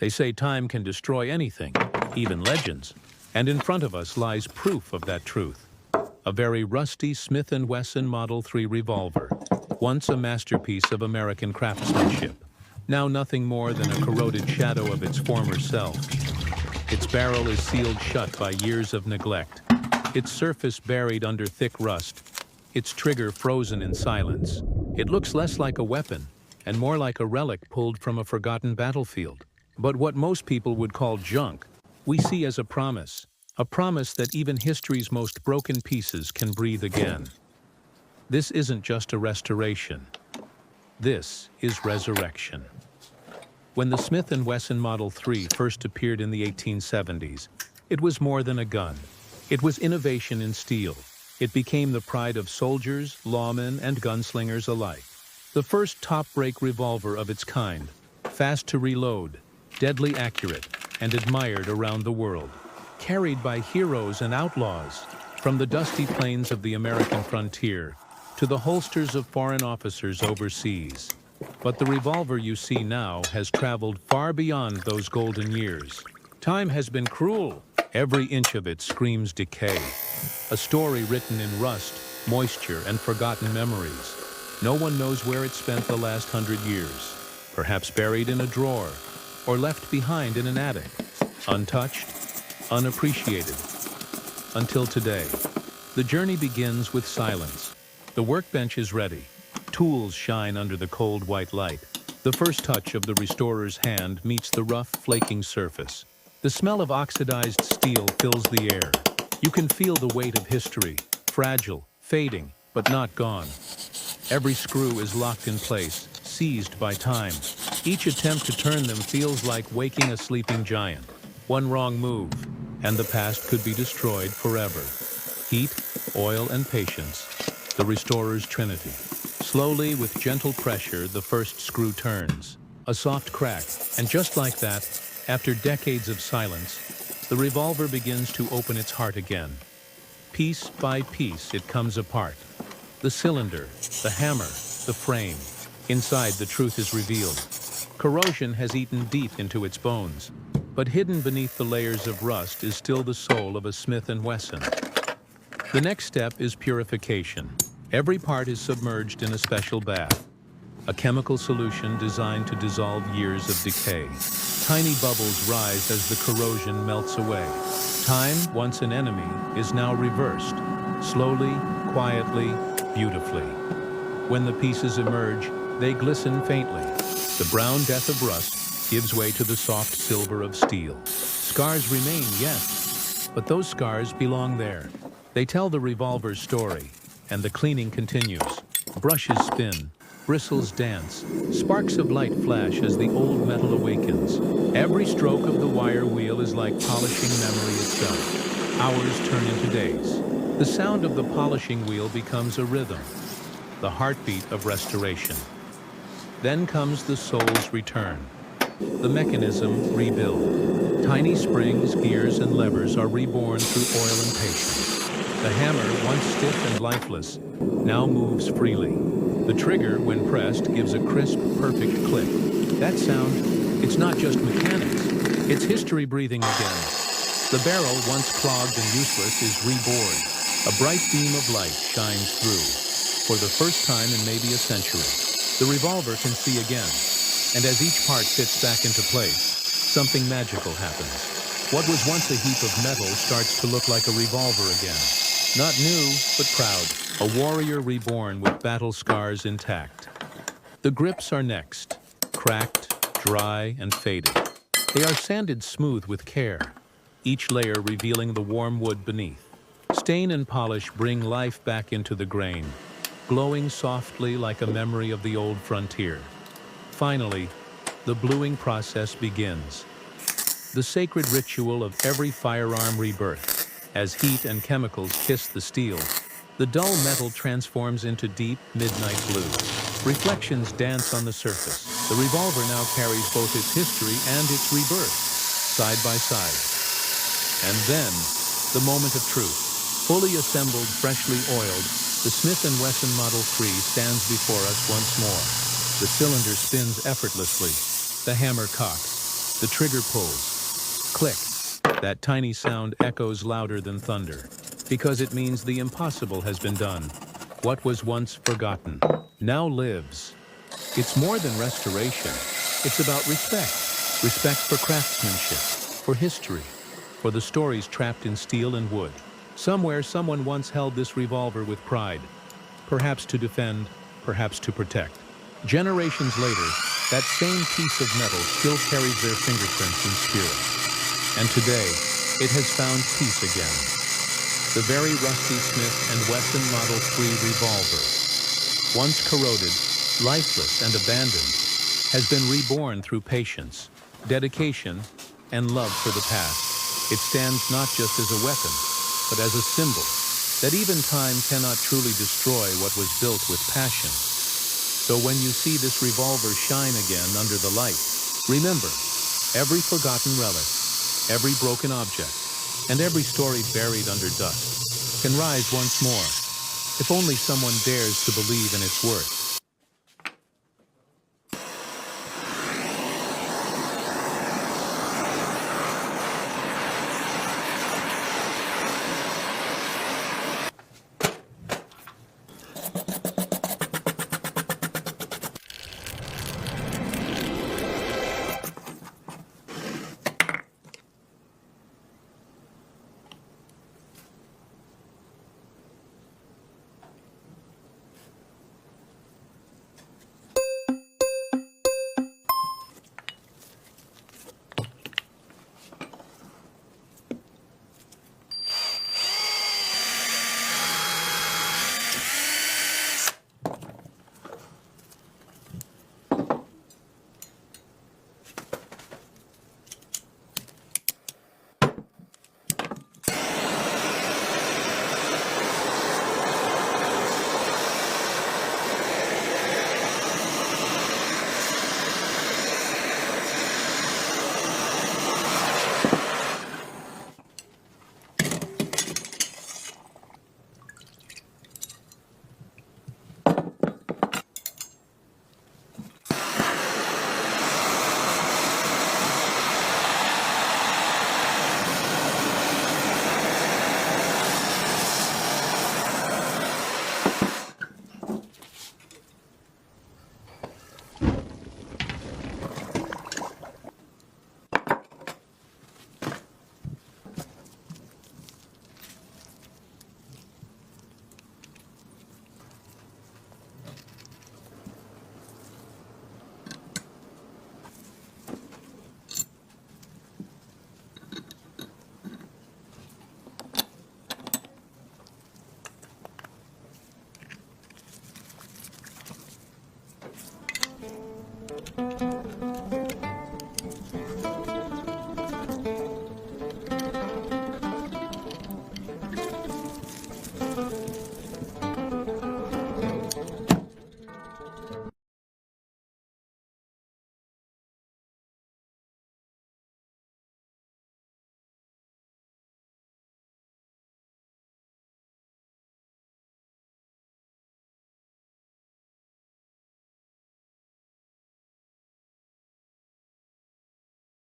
They say time can destroy anything, even legends, and in front of us lies proof of that truth. A very rusty Smith Wesson Model 3 revolver, once a masterpiece of American craftsmanship, now nothing more than a corroded shadow of its former self. Its barrel is sealed shut by years of neglect, its surface buried under thick rust, its trigger frozen in silence. It looks less like a weapon and more like a relic pulled from a forgotten battlefield. But what most people would call junk, we see as a promise that even history's most broken pieces can breathe again. This isn't just a restoration. This is resurrection. When the Smith & Wesson Model 3 first appeared in the 1870s, it was more than a gun. It was innovation in steel. It became the pride of soldiers, lawmen, and gunslingers alike. The first top-break revolver of its kind, fast to reload, deadly accurate, and admired around the world. Carried by heroes and outlaws, from the dusty plains of the American frontier to the holsters of foreign officers overseas. But the revolver you see now has traveled far beyond those golden years. Time has been cruel. Every inch of it screams decay. A story written in rust, moisture, and forgotten memories. No one knows where it spent the last 100 years. Perhaps buried in a drawer, or left behind in an attic. Untouched, unappreciated. Until today. The journey begins with silence. The workbench is ready. Tools shine under the cold white light. The first touch of the restorer's hand meets the rough, flaking surface. The smell of oxidized steel fills the air. You can feel the weight of history, fragile, fading, but not gone. Every screw is locked in place, seized by time. Each attempt to turn them feels like waking a sleeping giant. One wrong move, and the past could be destroyed forever. Heat, oil, and patience, the restorer's trinity. Slowly, with gentle pressure, the first screw turns. A soft crack, and just like that, after decades of silence, the revolver begins to open its heart again. Piece by piece, it comes apart. The cylinder, the hammer, the frame. Inside, the truth is revealed. Corrosion has eaten deep into its bones, but hidden beneath the layers of rust is still the soul of a Smith & Wesson. The next step is purification. Every part is submerged in a special bath, a chemical solution designed to dissolve years of decay. Tiny bubbles rise as the corrosion melts away. Time, once an enemy, is now reversed, slowly, quietly, beautifully. When the pieces emerge, they glisten faintly. The brown death of rust gives way to the soft silver of steel. Scars remain, yes, but those scars belong there. They tell the revolver's story. And the cleaning continues. Brushes spin, bristles dance, sparks of light flash as the old metal awakens. Every stroke of the wire wheel is like polishing memory itself. Hours turn into days. The sound of the polishing wheel becomes a rhythm, the heartbeat of restoration. Then comes the soul's return. The mechanism rebuilt. Tiny springs, gears, and levers are reborn through oil and patience. The hammer, once stiff and lifeless, now moves freely. The trigger, when pressed, gives a crisp, perfect click. That sound, it's not just mechanics, it's history breathing again. The barrel, once clogged and useless, is reborn. A bright beam of light shines through. For the first time in maybe a century, the revolver can see again. And as each part fits back into place, something magical happens. What was once a heap of metal starts to look like a revolver again. Not new, but proud. A warrior reborn with battle scars intact. The grips are next. Cracked, dry, and faded. They are sanded smooth with care, each layer revealing the warm wood beneath. Stain and polish bring life back into the grain, glowing softly like a memory of the old frontier. Finally, the bluing process begins. The sacred ritual of every firearm rebirth. As heat and chemicals kiss the steel, the dull metal transforms into deep, midnight blue. Reflections dance on the surface. The revolver now carries both its history and its rebirth, side by side. And then, the moment of truth. Fully assembled, freshly oiled, the Smith & Wesson Model 3 stands before us once more. The cylinder spins effortlessly. The hammer cocks. The trigger pulls. Click. That tiny sound echoes louder than thunder, because it means the impossible has been done. What was once forgotten now lives. It's more than restoration. It's about respect. Respect for craftsmanship, for history, for the stories trapped in steel and wood. Somewhere, someone once held this revolver with pride, perhaps to defend, perhaps to protect. Generations later, that same piece of metal still carries their fingerprints and spirit. And today, it has found peace again. The very rusty Smith Wesson Model 3 revolver, once corroded, lifeless and abandoned, has been reborn through patience, dedication, and love for the past. It stands not just as a weapon, but as a symbol that even time cannot truly destroy what was built with passion. So when you see this revolver shine again under the light, remember, every forgotten relic, every broken object, and every story buried under dust can rise once more, if only someone dares to believe in its worth.